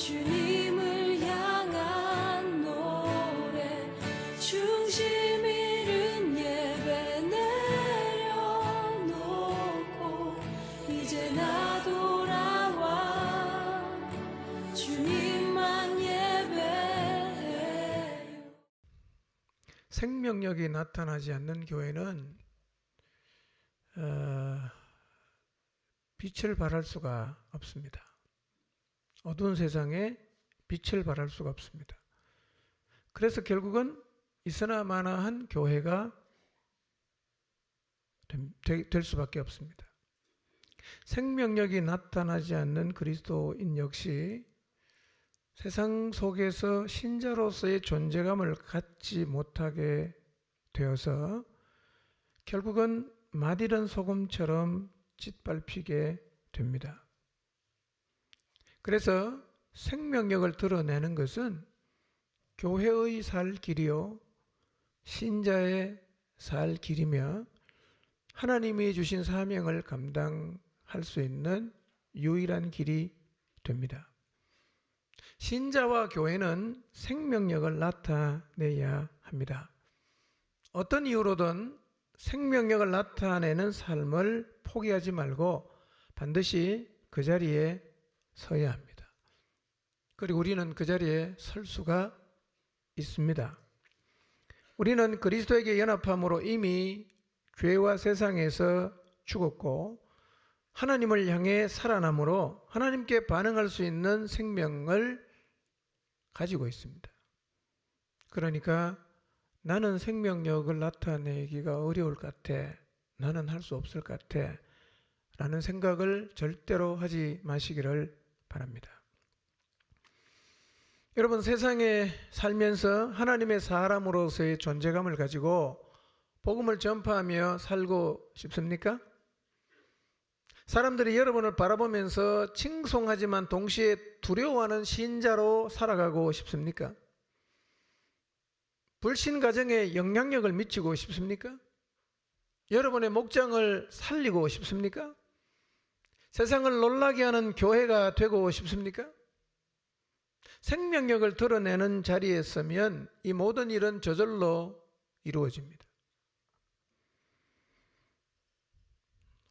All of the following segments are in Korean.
주님을 향한 노래 중심 잃은 예배 내려놓고 이제 나 돌아와 주님만 예배해요. 생명력이 나타나지 않는 교회는 빛을 발할 수가 없습니다. 어두운 세상에 빛을 발할 수가 없습니다. 그래서 결국은 있으나 마나한 교회가 될 수밖에 없습니다. 생명력이 나타나지 않는 그리스도인 역시 세상 속에서 신자로서의 존재감을 갖지 못하게 되어서 결국은 맛이른 소금처럼 짓밟히게 됩니다. 그래서 생명력을 드러내는 것은 교회의 살 길이요 신자의 살 길이며 하나님이 주신 사명을 감당할 수 있는 유일한 길이 됩니다. 신자와 교회는 생명력을 나타내야 합니다. 어떤 이유로든 생명력을 나타내는 삶을 포기하지 말고 반드시 그 자리에 서야 합니다. 그리고 우리는 그 자리에 설 수가 있습니다. 우리는 그리스도에게 연합함으로 이미 죄와 세상에서 죽었고 하나님을 향해 살아남으로 하나님께 반응할 수 있는 생명을 가지고 있습니다. 그러니까 나는 생명력을 나타내기가 어려울 것 같아. 나는 할 수 없을 것 같아. 라는 생각을 절대로 하지 마시기를 바랍니다. 여러분, 세상에 살면서 하나님의 사람으로서의 존재감을 가지고 복음을 전파하며 살고 싶습니까? 사람들이 여러분을 바라보면서 칭송하지만 동시에 두려워하는 신자로 살아가고 싶습니까? 불신 가정에 영향력을 미치고 싶습니까? 여러분의 목장을 살리고 싶습니까? 세상을 놀라게 하는 교회가 되고 싶습니까? 생명력을 드러내는 자리에 서면 이 모든 일은 저절로 이루어집니다.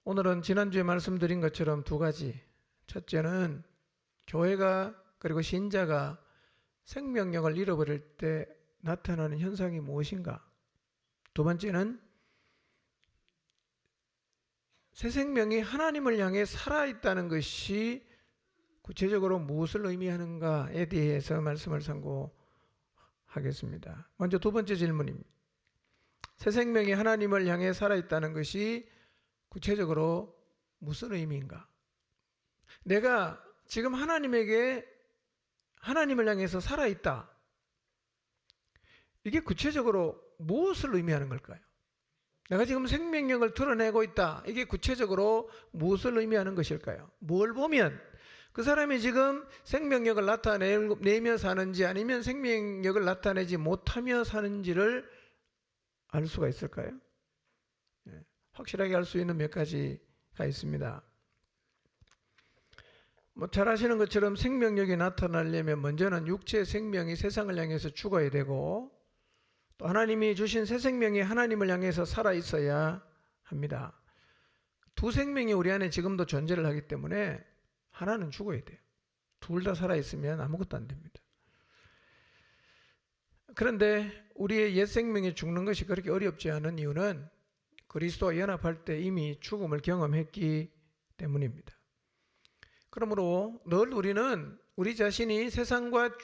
오늘은 지난주에 말씀드린 것처럼 두 가지. 첫째는 교회가 그리고 신자가 생명력을 잃어버릴 때 나타나는 현상이 무엇인가? 두 번째는 새 생명이 하나님을 향해 살아있다는 것이 구체적으로 무엇을 의미하는가에 대해서 말씀을 상고하겠습니다. 먼저 두 번째 질문입니다. 새 생명이 하나님을 향해 살아있다는 것이 구체적으로 무슨 의미인가? 내가 지금 하나님을 향해서 살아있다. 이게 구체적으로 무엇을 의미하는 걸까요? 내가 지금 생명력을 드러내고 있다. 이게 구체적으로 무엇을 의미하는 것일까요? 뭘 보면 그 사람이 지금 생명력을 나타내며 사는지 아니면 생명력을 나타내지 못하며 사는지를 알 수가 있을까요? 확실하게 알 수 있는 몇 가지가 있습니다. 잘 아시는 것처럼 생명력이 나타나려면 먼저는 육체의 생명이 세상을 향해서 죽어야 되고 또 하나님이 주신 새 생명이 하나님을 향해서 살아 있어야 합니다. 두 생명이 우리 안에 지금도 존재를 하기 때문에 하나는 죽어야 돼요. 둘 다 살아 있으면 아무것도 안 됩니다. 그런데 우리의 옛 생명이 죽는 것이 그렇게 어렵지 않은 이유는 그리스도와 연합할 때 이미 죽음을 경험했기 때문입니다. 그러므로 늘 우리는 우리 자신이 세상과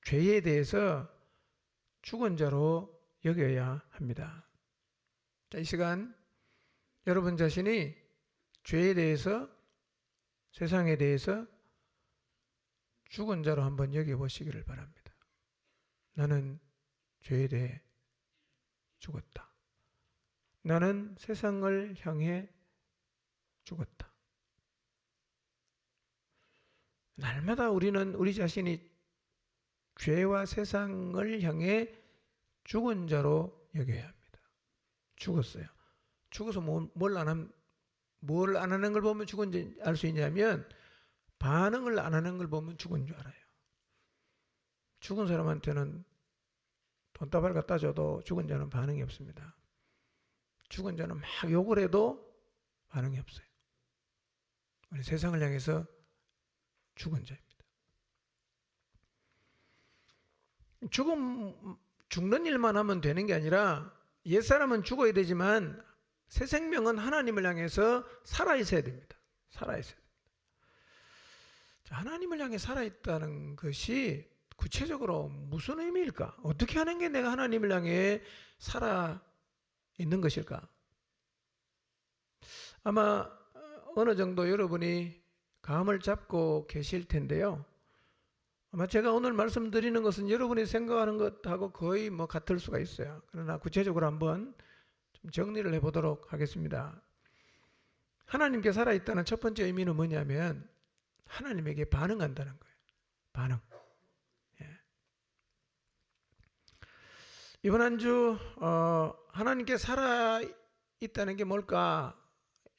죄에 대해서 죽은 자로 여겨야 합니다. 자, 이 시간 여러분 자신이 죄에 대해서 세상에 대해서 죽은 자로 한번 여겨보시기를 바랍니다. 나는 죄에 대해 죽었다. 나는 세상을 향해 죽었다. 날마다 우리는 우리 자신이 죄와 세상을 향해 죽은 자로 여겨야 합니다. 죽었어요. 죽어서 뭘 안 하는 걸 보면 죽은지 알 수 있냐면 반응을 안 하는 걸 보면 죽은 줄 알아요. 죽은 사람한테는 돈다발 갖다 줘도 죽은 자는 반응이 없습니다. 죽은 자는 막 욕을 해도 반응이 없어요. 우리 세상을 향해서 죽은 자입니다. 죽는 일만 하면 되는 게 아니라 옛사람은 죽어야 되지만 새 생명은 하나님을 향해서 살아있어야 됩니다. 살아있어야 됩니다. 자, 하나님을 향해 살아있다는 것이 구체적으로 무슨 의미일까? 어떻게 하는 게 내가 하나님을 향해 살아있는 것일까? 아마 어느 정도 여러분이 감을 잡고 계실 텐데요. 아마 제가 오늘 말씀드리는 것은 여러분이 생각하는 것하고 거의 같을 수가 있어요. 그러나 구체적으로 한번 좀 정리를 해보도록 하겠습니다. 하나님께 살아있다는 첫 번째 의미는 뭐냐면 하나님에게 반응한다는 거예요. 반응. 예. 이번 한 주 하나님께 살아있다는 게 뭘까?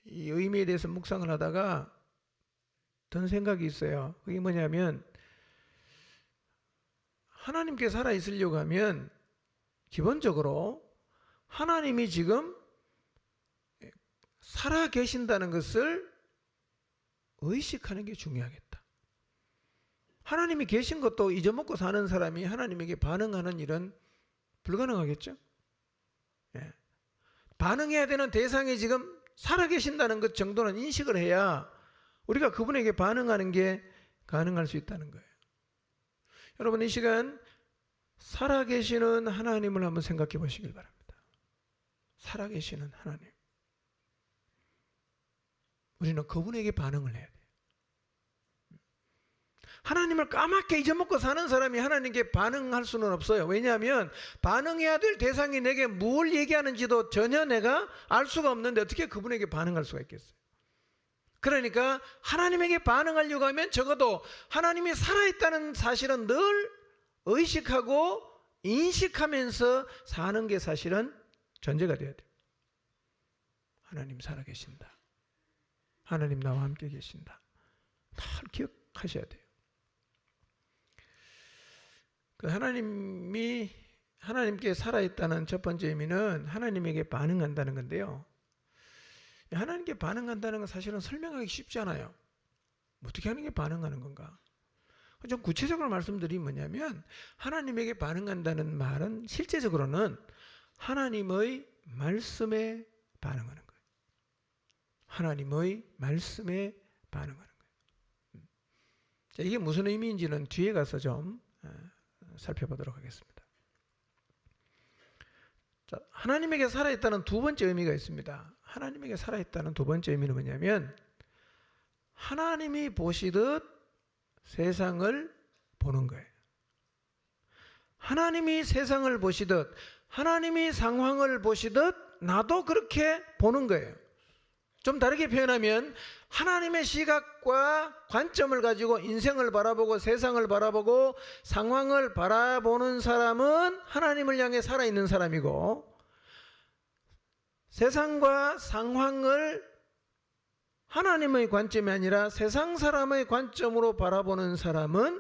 이 의미에 대해서 묵상을 하다가 든 생각이 있어요. 그게 뭐냐면 하나님께 살아있으려고 하면 기본적으로 하나님이 지금 살아계신다는 것을 의식하는 게 중요하겠다. 하나님이 계신 것도 잊어먹고 사는 사람이 하나님에게 반응하는 일은 불가능하겠죠? 예. 반응해야 되는 대상이 지금 살아계신다는 것 정도는 인식을 해야 우리가 그분에게 반응하는 게 가능할 수 있다는 거예요. 여러분, 이 시간 살아계시는 하나님을 한번 생각해 보시길 바랍니다. 살아계시는 하나님. 우리는 그분에게 반응을 해야 돼요. 하나님을 까맣게 잊어먹고 사는 사람이 하나님께 반응할 수는 없어요. 왜냐하면 반응해야 될 대상이 내게 뭘 얘기하는지도 전혀 내가 알 수가 없는데 어떻게 그분에게 반응할 수가 있겠어요? 그러니까 하나님에게 반응하려고 하면 적어도 하나님이 살아있다는 사실은 늘 의식하고 인식하면서 사는 게 사실은 전제가 돼야 돼요. 하나님 살아계신다. 하나님 나와 함께 계신다. 늘 기억하셔야 돼요. 하나님께 살아있다는 첫 번째 의미는 하나님에게 반응한다는 건데요. 하나님께 반응한다는 건 사실은 설명하기 쉽지 않아요. 어떻게 하는 게 반응하는 건가? 좀 구체적으로 말씀드리면 뭐냐면 하나님에게 반응한다는 말은 실제적으로는 하나님의 말씀에 반응하는 거예요. 하나님의 말씀에 반응하는 거예요. 자, 이게 무슨 의미인지는 뒤에 가서 좀 살펴보도록 하겠습니다. 자, 하나님에게 살아있다는 두 번째 의미가 있습니다. 하나님에게 살아있다는 두 번째 의미는 뭐냐면 하나님이 보시듯 세상을 보는 거예요. 하나님이 세상을 보시듯 하나님이 상황을 보시듯 나도 그렇게 보는 거예요. 좀 다르게 표현하면 하나님의 시각과 관점을 가지고 인생을 바라보고 세상을 바라보고 상황을 바라보는 사람은 하나님을 향해 살아있는 사람이고, 세상과 상황을 하나님의 관점이 아니라 세상 사람의 관점으로 바라보는 사람은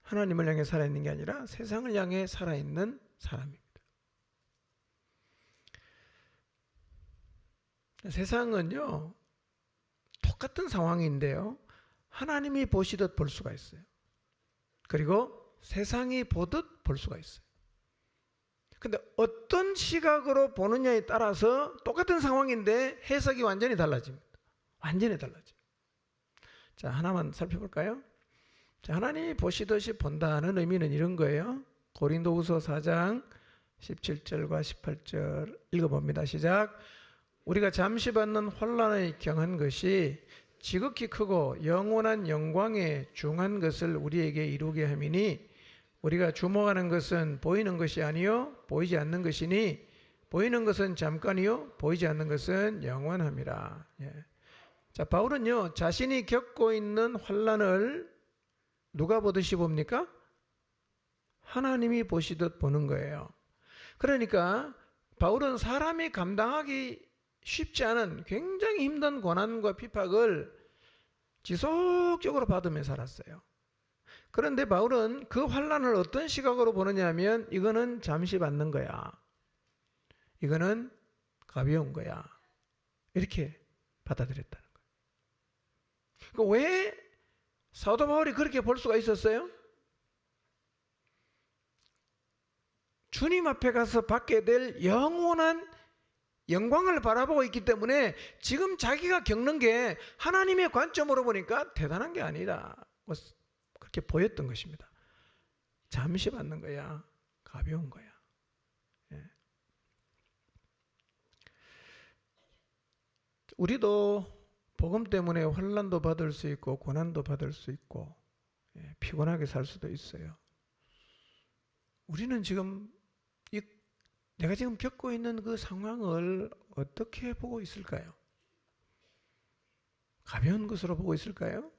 하나님을 향해 살아있는 게 아니라 세상을 향해 살아있는 사람입니다. 세상은요, 똑같은 상황인데요, 하나님이 보시듯 볼 수가 있어요. 그리고 세상이 보듯 볼 수가 있어요. 근데 어떤 시각으로 보느냐에 따라서 똑같은 상황인데 해석이 완전히 달라집니다. 완전히 달라져요. 자, 하나만 살펴볼까요? 자, 하나님이 보시듯이 본다는 의미는 이런 거예요. 고린도후서 4장 17절과 18절 읽어봅니다. 시작. 우리가 잠시 받는 혼란에 경한 것이 지극히 크고 영원한 영광에 중한 것을 우리에게 이루게 함이니, 우리가 주목하는 것은 보이는 것이 아니요 보이지 않는 것이니, 보이는 것은 잠깐이요 보이지 않는 것은 영원함이라. 예. 자, 바울은요, 자신이 겪고 있는 혼란을 누가 보듯이 봅니까? 하나님이 보시듯 보는 거예요. 그러니까 바울은 사람이 감당하기 쉽지 않은 굉장히 힘든 고난과 핍박을 지속적으로 받으며 살았어요. 그런데 바울은 그 환난을 어떤 시각으로 보느냐 하면 이거는 잠시 받는 거야. 이거는 가벼운 거야. 이렇게 받아들였다는 거예요. 그러니까 왜 사도 바울이 그렇게 볼 수가 있었어요? 주님 앞에 가서 받게 될 영원한 영광을 바라보고 있기 때문에 지금 자기가 겪는 게 하나님의 관점으로 보니까 대단한 게 아니다. 그렇게 보였던 것입니다. 잠시 받는 거야. 가벼운 거야. 예. 우리도 복음 때문에 환난도 받을 수 있고 고난도 받을 수 있고 피곤하게 살 수도 있어요. 우리는 지금 내가 지금 겪고 있는 그 상황을 어떻게 보고 있을까요? 가벼운 것으로 보고 있을까요?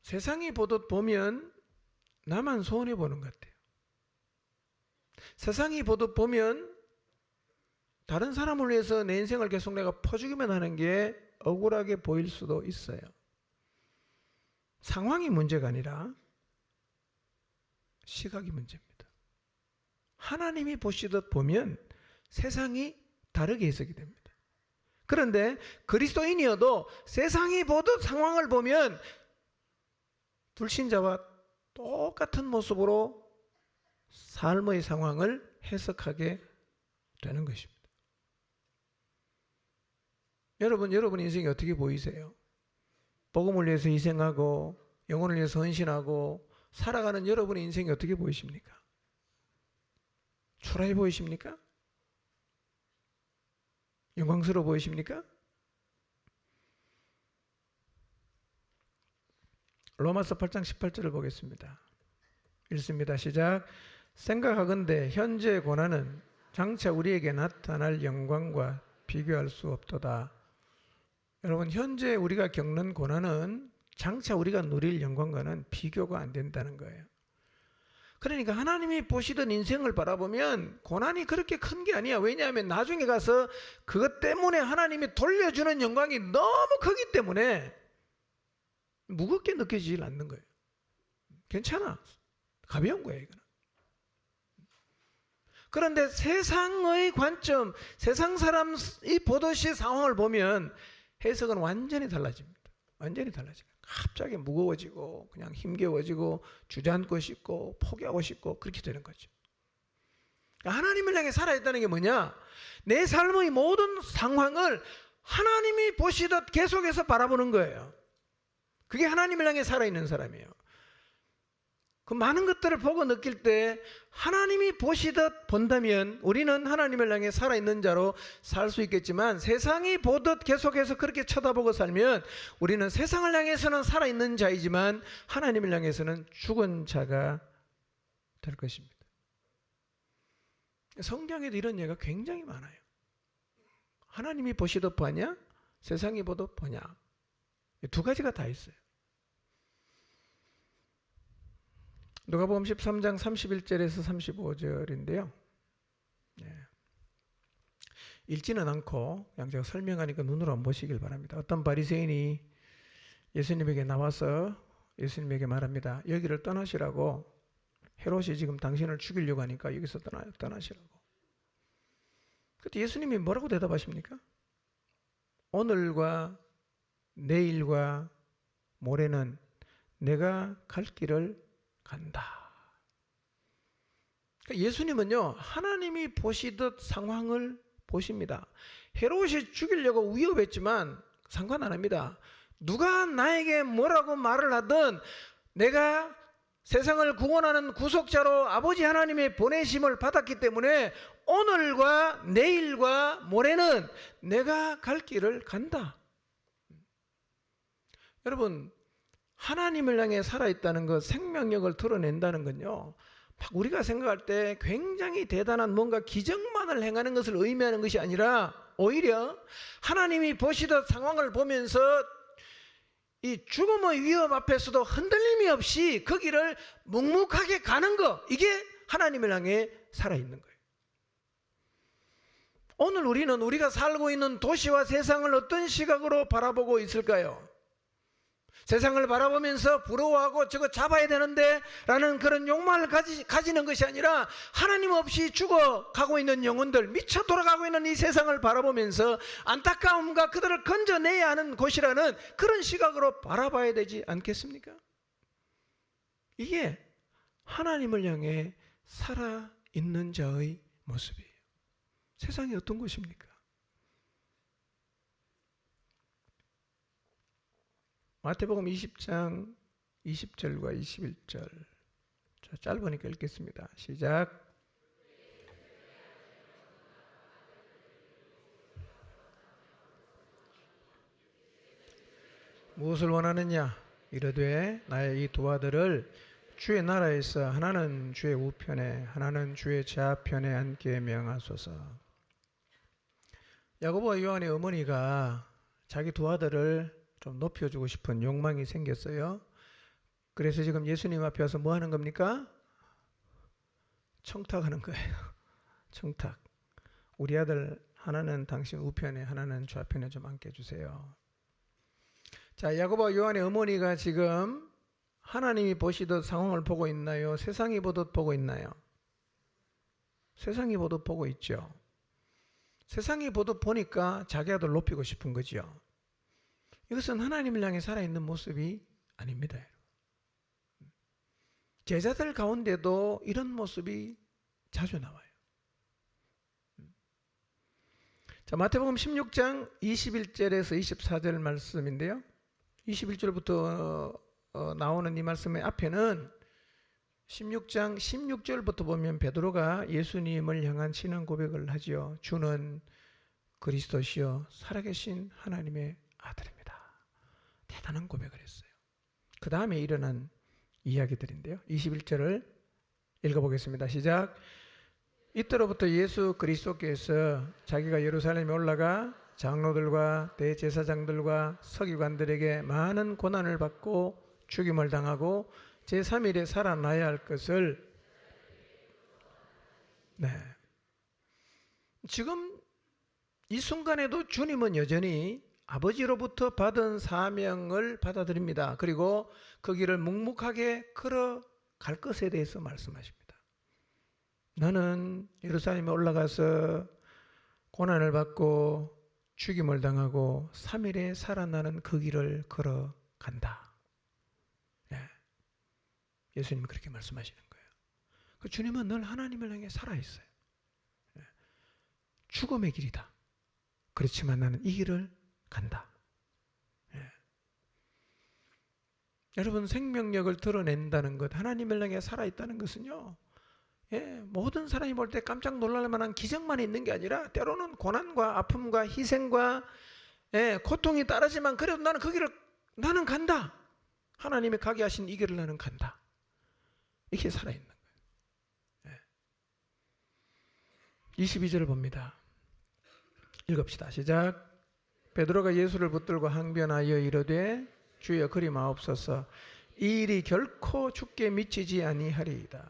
세상이 보듯 보면 나만 손해 보는 것 같아요. 세상이 보듯 보면 다른 사람을 위해서 내 인생을 계속 내가 퍼주기만 하는 게 억울하게 보일 수도 있어요. 상황이 문제가 아니라 시각이 문제입니다. 하나님이 보시듯 보면 세상이 다르게 해석이 됩니다. 그런데 그리스도인이어도 세상이 보듯 상황을 보면 불신자와 똑같은 모습으로 삶의 상황을 해석하게 되는 것입니다. 여러분 인생이 어떻게 보이세요? 복음을 위해서 희생하고 영혼을 위해서 헌신하고 살아가는 여러분의 인생이 어떻게 보이십니까? 초라해 보이십니까? 영광스러워 보이십니까? 로마서 8장 18절을 보겠습니다. 읽습니다. 시작. 생각하건대 현재의 고난은 장차 우리에게 나타날 영광과 비교할 수 없도다. 여러분, 현재 우리가 겪는 고난은 장차 우리가 누릴 영광과는 비교가 안 된다는 거예요. 그러니까 하나님이 보시던 인생을 바라보면 고난이 그렇게 큰 게 아니야. 왜냐하면 나중에 가서 그것 때문에 하나님이 돌려주는 영광이 너무 크기 때문에 무겁게 느껴지질 않는 거예요. 괜찮아. 가벼운 거예요, 이거는. 그런데 세상의 관점, 세상 사람이 보듯이 상황을 보면 해석은 완전히 달라집니다. 완전히 달라져요. 갑자기 무거워지고 그냥 힘겨워지고 주저앉고 싶고 포기하고 싶고 그렇게 되는 거죠. 하나님을 향해 살아있다는 게 뭐냐? 내 삶의 모든 상황을 하나님이 보시듯 계속해서 바라보는 거예요. 그게 하나님을 향해 살아있는 사람이에요. 그 많은 것들을 보고 느낄 때 하나님이 보시듯 본다면 우리는 하나님을 향해 살아있는 자로 살 수 있겠지만 세상이 보듯 계속해서 그렇게 쳐다보고 살면 우리는 세상을 향해서는 살아있는 자이지만 하나님을 향해서는 죽은 자가 될 것입니다. 성경에도 이런 예가 굉장히 많아요. 하나님이 보시듯 보냐? 세상이 보듯 보냐? 두 가지가 다 있어요. 누가복음 13장 31절에서 35절인데요. 읽지는 않고 그냥 제가 설명하니까 눈으로 한번 보시길 바랍니다. 어떤 바리새인이 예수님에게 나와서 예수님에게 말합니다. 여기를 떠나시라고. 헤롯이 지금 당신을 죽이려고 하니까 여기서 떠나시라고. 그때 예수님이 뭐라고 대답하십니까? 오늘과 내일과 모레는 내가 갈 길을 간다. 그러니까 예수님은요, 하나님이 보시듯 상황을 보십니다. 헤롯이 죽이려고 위협했지만 상관 안 합니다. 누가 나에게 뭐라고 말을 하든 내가 세상을 구원하는 구속자로 아버지 하나님의 보내심을 받았기 때문에 오늘과 내일과 모레는 내가 갈 길을 간다. 여러분, 하나님을 향해 살아있다는 것, 생명력을 드러낸다는 건요, 막 우리가 생각할 때 굉장히 대단한 뭔가 기적만을 행하는 것을 의미하는 것이 아니라 오히려 하나님이 보시듯 상황을 보면서 이 죽음의 위험 앞에서도 흔들림이 없이 그 길을 묵묵하게 가는 것, 이게 하나님을 향해 살아있는 거예요. 오늘 우리는 우리가 살고 있는 도시와 세상을 어떤 시각으로 바라보고 있을까요? 세상을 바라보면서 부러워하고 저거 잡아야 되는데 라는 그런 욕망을 가지는 것이 아니라 하나님 없이 죽어가고 있는 영혼들, 미쳐 돌아가고 있는 이 세상을 바라보면서 안타까움과 그들을 건져내야 하는 곳이라는 그런 시각으로 바라봐야 되지 않겠습니까? 이게 하나님을 향해 살아있는 자의 모습이에요. 세상이 어떤 곳입니까? 마태복음 20장 20절과 21절. 짧으니까 읽겠습니다. 시작. 무엇을 원하느냐? 이르되 나의 이 두 아들을 주의 나라에서 하나는 주의 우편에 하나는 주의 좌편에 앉게 명하소서. 야고보와 요한의 어머니가 자기 두 아들을 좀 높여주고 싶은 욕망이 생겼어요. 그래서 지금 예수님 앞에 와서 뭐 하는 겁니까? 청탁하는 거예요. 청탁. 우리 아들 하나는 당신 우편에 하나는 좌편에 좀 앉게 해주세요. 자, 야고보와 요한의 어머니가 지금 하나님이 보시듯 상황을 보고 있나요? 세상이 보듯 보고 있나요? 세상이 보듯 보고 있죠. 세상이 보듯 보니까 자기 아들 높이고 싶은 거죠. 이것은 하나님을 향해 살아있는 모습이 아닙니다. 제자들 가운데도 이런 모습이 자주 나와요. 자, 마태복음 16장 21절에서 24절 말씀인데요. 21절부터 나오는 이 말씀의 앞에는 16장 16절부터 보면 베드로가 예수님을 향한 신앙 고백을 하지요. 주는 그리스도시요 살아계신 하나님의 아들입니다. 대단한 고백을 했어요. 그 다음에 일어난 이야기들인데요. 21절을 읽어보겠습니다. 시작. 이때로부터 예수 그리스도께서 자기가 예루살렘에 올라가 장로들과 대제사장들과 서기관들에게 많은 고난을 받고 죽임을 당하고 제3일에 살아나야 할 것을 지금 이 순간에도 주님은 여전히 아버지로부터 받은 사명을 받아들입니다. 그리고 그 길을 묵묵하게 걸어갈 것에 대해서 말씀하십니다. 나는 예루살렘에 올라가서 고난을 받고 죽임을 당하고 3일에 살아나는 그 길을 걸어간다. 예수님은 그렇게 말씀하시는 거예요. 그 주님은 늘 하나님을 향해 살아있어요. 죽음의 길이다. 그렇지만 나는 이 길을 간다. 여러분, 생명력을 드러낸다는 것, 하나님을 향해 살아있다는 것은요, 모든 사람이 볼 때 깜짝 놀랄 만한 기적만 있는 게 아니라 때로는 고난과 아픔과 희생과 고통이 따르지만 그래도 나는 그 길을 나는 간다. 하나님이 가게 하신 이 길을 나는 간다. 이렇게 살아있는 거예요. 22절을 봅니다. 읽읍시다. 시작. 베드로가 예수를 붙들고 항변하여 이르되 주여 그리 마옵소서 이 일이 결코 죽게 미치지 아니하리이다.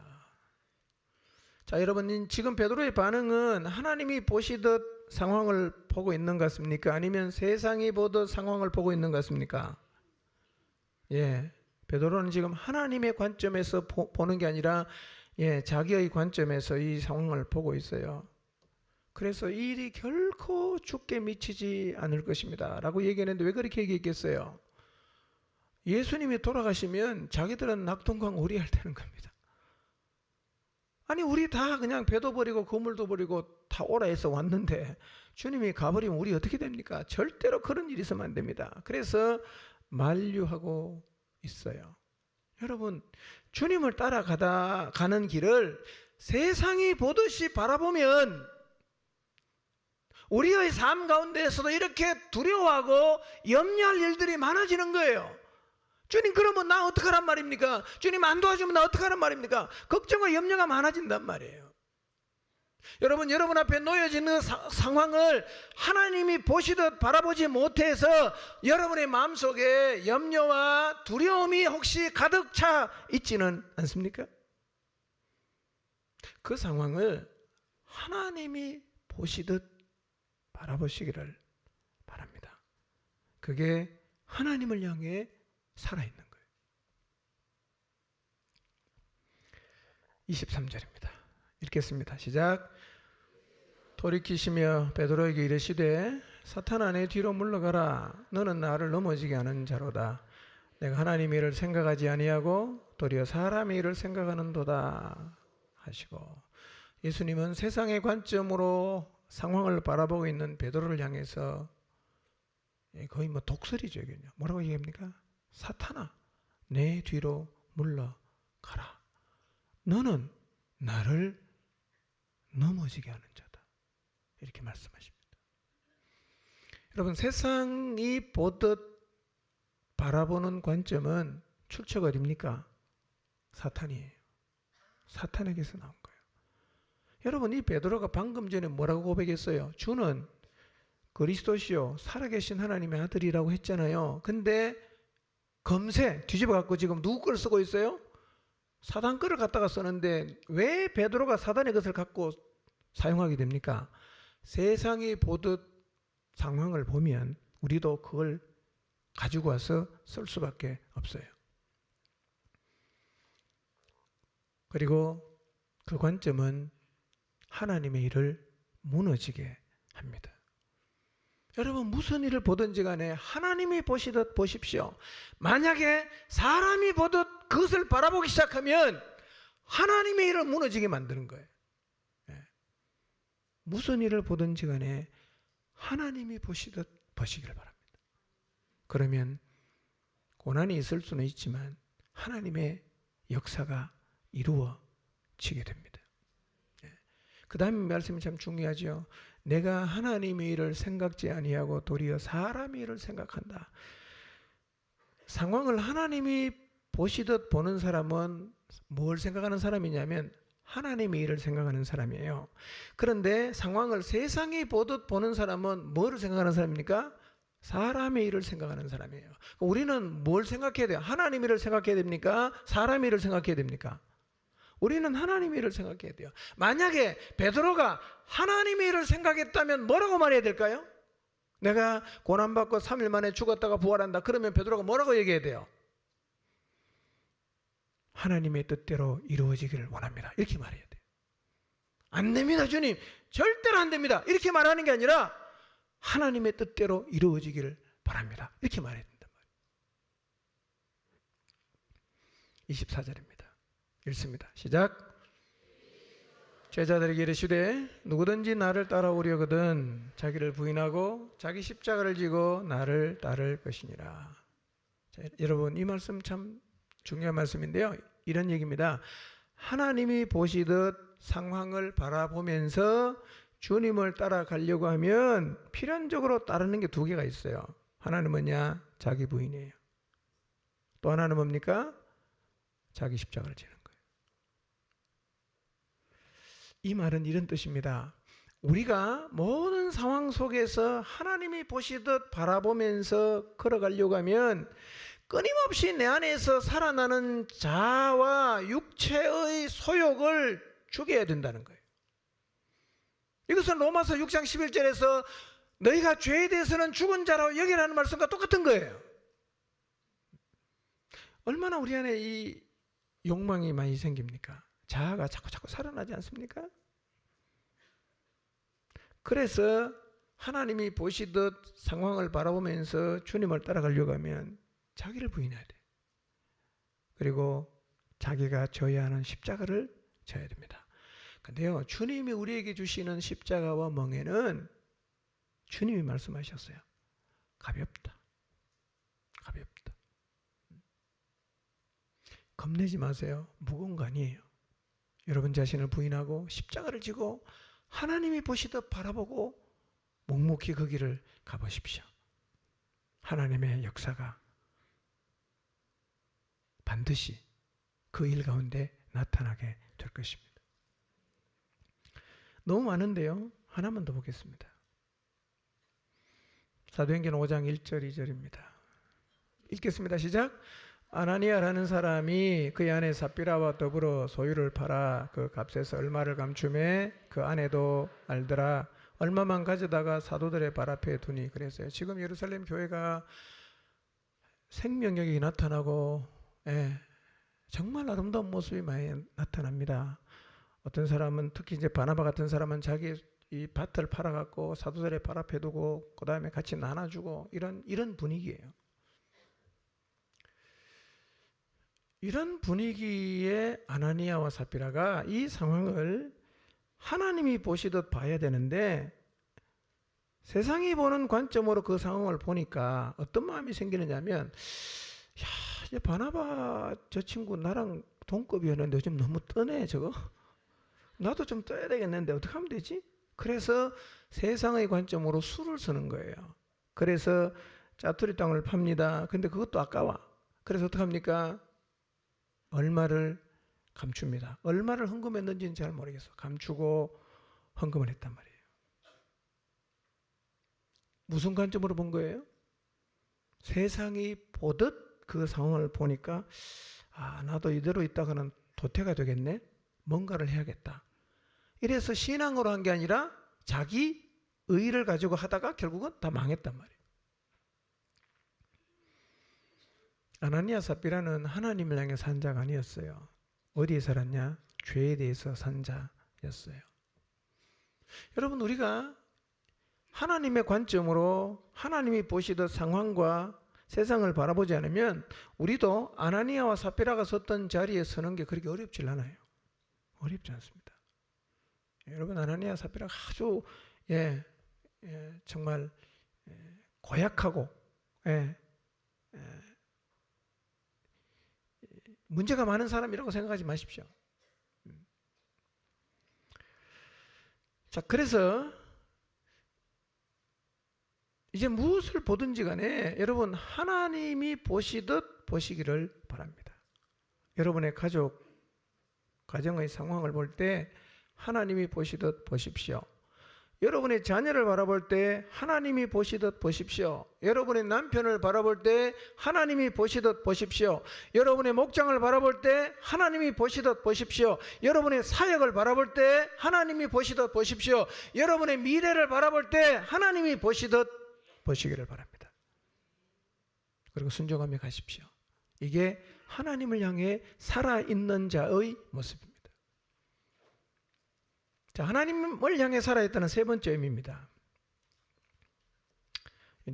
자, 여러분, 지금 베드로의 반응은 하나님이 보시듯 상황을 보고 있는 것 같습니까? 아니면 세상이 보듯 상황을 보고 있는 것 같습니까? 베드로는 지금 하나님의 관점에서 보는 게 아니라 자기의 관점에서 이 상황을 보고 있어요. 그래서 이 일이 결코 죽게 미치지 않을 것입니다 라고 얘기했는데 왜 그렇게 얘기했겠어요? 예수님이 돌아가시면 자기들은 낙동강 오리할 되는 겁니다. 아니, 우리 다 그냥 배도 버리고 그물도 버리고 다 오라 해서 왔는데 주님이 가버리면 우리 어떻게 됩니까? 절대로 그런 일이 있으면 안 됩니다. 그래서 만류하고 있어요. 여러분, 주님을 따라가는 길을 세상이 보듯이 바라보면 우리의 삶 가운데에서도 이렇게 두려워하고 염려할 일들이 많아지는 거예요. 주님, 그러면 나 어떡하란 말입니까? 주님 안 도와주면 나 어떡하란 말입니까? 걱정과 염려가 많아진단 말이에요. 여러분, 여러분 앞에 놓여지는 상황을 하나님이 보시듯 바라보지 못해서 여러분의 마음속에 염려와 두려움이 혹시 가득 차 있지는 않습니까? 그 상황을 하나님이 보시듯 바라보시기를 바랍니다. 그게 하나님을 향해 살아있는 거예요. 23절입니다. 읽겠습니다. 시작. 돌이키시며 베드로에게 이르시되 사탄아 내 뒤로 물러가라. 너는 나를 넘어지게 하는 자로다. 내가 하나님의 일을 생각하지 아니하고 도리어 사람의 일을 생각하는도다 하시고, 예수님은 세상의 관점으로 상황을 바라보고 있는 베드로를 향해서 거의 뭐 독설이죠. 뭐라고 얘기합니까? 사탄아 내 뒤로 물러가라. 너는 나를 넘어지게 하는 자다. 이렇게 말씀하십니다. 여러분, 세상이 보듯 바라보는 관점은 출처가 어디입니까? 사탄이에요. 사탄에게서 나온 거예요. 여러분, 이 베드로가 방금 전에 뭐라고 고백했어요? 주는 그리스도시요 살아계신 하나님의 아들이라고 했잖아요. 근데 금세 뒤집어 갖고 지금 누구 걸 쓰고 있어요? 사단 거를 갖다가 쓰는데 왜 베드로가 사단의 것을 갖고 사용하게 됩니까? 세상이 보듯 상황을 보면 우리도 그걸 가지고 와서 쓸 수밖에 없어요. 그리고 그 관점은 하나님의 일을 무너지게 합니다. 여러분, 무슨 일을 보든지 간에 하나님이 보시듯 보십시오. 만약에 사람이 보듯 그것을 바라보기 시작하면 하나님의 일을 무너지게 만드는 거예요. 무슨 일을 보든지 간에 하나님이 보시듯 보시길 바랍니다. 그러면 고난이 있을 수는 있지만 하나님의 역사가 이루어지게 됩니다. 그 다음 말씀이 참 중요하죠. 내가 하나님의 일을 생각지 아니하고 도리어 사람의 일을 생각한다. 상황을 하나님이 보시듯 보는 사람은 뭘 생각하는 사람이냐면 하나님의 일을 생각하는 사람이에요. 그런데 상황을 세상이 보듯 보는 사람은 뭐를 생각하는 사람입니까? 사람의 일을 생각하는 사람이에요. 우리는 뭘 생각해야 돼요? 하나님의 일을 생각해야 됩니까? 사람의 일을 생각해야 됩니까? 우리는 하나님의 일을 생각해야 돼요. 만약에 베드로가 하나님의 일을 생각했다면 뭐라고 말해야 될까요? 내가 고난받고 3일 만에 죽었다가 부활한다. 그러면 베드로가 뭐라고 얘기해야 돼요? 하나님의 뜻대로 이루어지기를 원합니다. 이렇게 말해야 돼요. 안 됩니다, 주님. 절대로 안 됩니다. 이렇게 말하는 게 아니라 하나님의 뜻대로 이루어지기를 바랍니다. 이렇게 말해야 된단 말이에요. 24절입니다. 읽습니다. 시작. 제자들에게 이르시되 누구든지 나를 따라오려거든 자기를 부인하고 자기 십자가를 지고 나를 따를 것이니라. 자, 여러분, 이 말씀 참 중요한 말씀인데요. 이런 얘기입니다. 하나님이 보시듯 상황을 바라보면서 주님을 따라가려고 하면 필연적으로 따르는 게 두 개가 있어요. 하나는 뭐냐? 자기 부인이에요. 또 하나는 뭡니까? 자기 십자가를 지는 거예요. 이 말은 이런 뜻입니다. 우리가 모든 상황 속에서 하나님이 보시듯 바라보면서 걸어가려고 하면 끊임없이 내 안에서 살아나는 자아와 육체의 소욕을 죽여야 된다는 거예요. 이것은 로마서 6장 11절에서 너희가 죄에 대해서는 죽은 자라고 여기라는 말씀과 똑같은 거예요. 얼마나 우리 안에 이 욕망이 많이 생깁니까? 자아가 자꾸 살아나지 않습니까? 그래서 하나님이 보시듯 상황을 바라보면서 주님을 따라가려고 하면 자기를 부인해야 돼. 그리고 자기가 져야 하는 십자가를 져야 됩니다. 근데요, 주님이 우리에게 주시는 십자가와 멍에는 주님이 말씀하셨어요. 가볍다. 가볍다. 겁내지 마세요. 무거운 거 아니에요. 여러분 자신을 부인하고 십자가를 지고 하나님이 보시듯 바라보고 묵묵히 그 길을 가보십시오. 하나님의 역사가 반드시 그 일 가운데 나타나게 될 것입니다. 너무 많은데요. 하나만 더 보겠습니다. 사도행전 5장 1절 2절입니다. 읽겠습니다. 시작. 아나니아라는 사람이 그 안에 삽비라와 더불어 소유를 팔아 그 값에서 얼마를 감추매 그 아내도 알더라. 얼마만 가져다가 사도들의 발 앞에 두니 그랬어요. 지금 예루살렘 교회가 생명력이 나타나고 정말 아름다운 모습이 많이 나타납니다. 어떤 사람은 특히 이제 바나바 같은 사람은 자기 이 밭을 팔아갖고 사도들의 발 앞에 두고 그 다음에 같이 나눠주고 이런 분위기예요. 이런 분위기에 아나니아와 삽비라가 이 상황을 하나님이 보시듯 봐야 되는데 세상이 보는 관점으로 그 상황을 보니까 어떤 마음이 생기느냐면 야, 이제 바나바 저 친구 나랑 동급이었는데 요즘 너무 뜨네 저거. 나도 좀 떠야 되겠는데 어떻게 하면 되지? 그래서 세상의 관점으로 수를 쓰는 거예요. 그래서 짜투리 땅을 팝니다. 근데 그것도 아까워. 그래서 어떻게 합니까? 얼마를 감춥니다. 얼마를 헌금했는지는 잘 모르겠어. 감추고 헌금을 했단 말이에요. 무슨 관점으로 본 거예요? 세상이 보듯 그 상황을 보니까 나도 이대로 있다가는 도태가 되겠네. 뭔가를 해야겠다. 이래서 신앙으로 한 게 아니라 자기 의의를 가지고 하다가 결국은 다 망했단 말이에요. 아나니아 삽비라는 하나님을 향해 산 자가 아니었어요. 어디에 살았냐? 죄에 대해서 산 자였어요. 여러분 우리가 하나님의 관점으로 하나님이 보시던 상황과 세상을 바라보지 않으면 우리도 아나니아와 삽비라가 섰던 자리에 서는 게 그렇게 어렵지 않아요. 어렵지 않습니다. 여러분 아나니아 삽비라가 아주 정말 고약하고 문제가 많은 사람이라고 생각하지 마십시오. 자, 그래서 이제 무엇을 보든지 간에 여러분 하나님이 보시듯 보시기를 바랍니다. 여러분의 가정의 상황을 볼 때 하나님이 보시듯 보십시오. 여러분의 자녀를 바라볼 때 하나님이 보시듯 보십시오. 여러분의 남편을 바라볼 때 하나님이 보시듯 보십시오. 여러분의 목장을 바라볼 때 하나님이 보시듯 보십시오. 여러분의 사역을 바라볼 때 하나님이 보시듯 보십시오. 여러분의 미래를 바라볼 때 하나님이 보시듯 보시기를 바랍니다. 그리고 순종하며 가십시오. 이게 하나님을 향해 살아있는 자의 모습입니다. 자, 하나님을 향해 살아있다는 세 번째 의미입니다.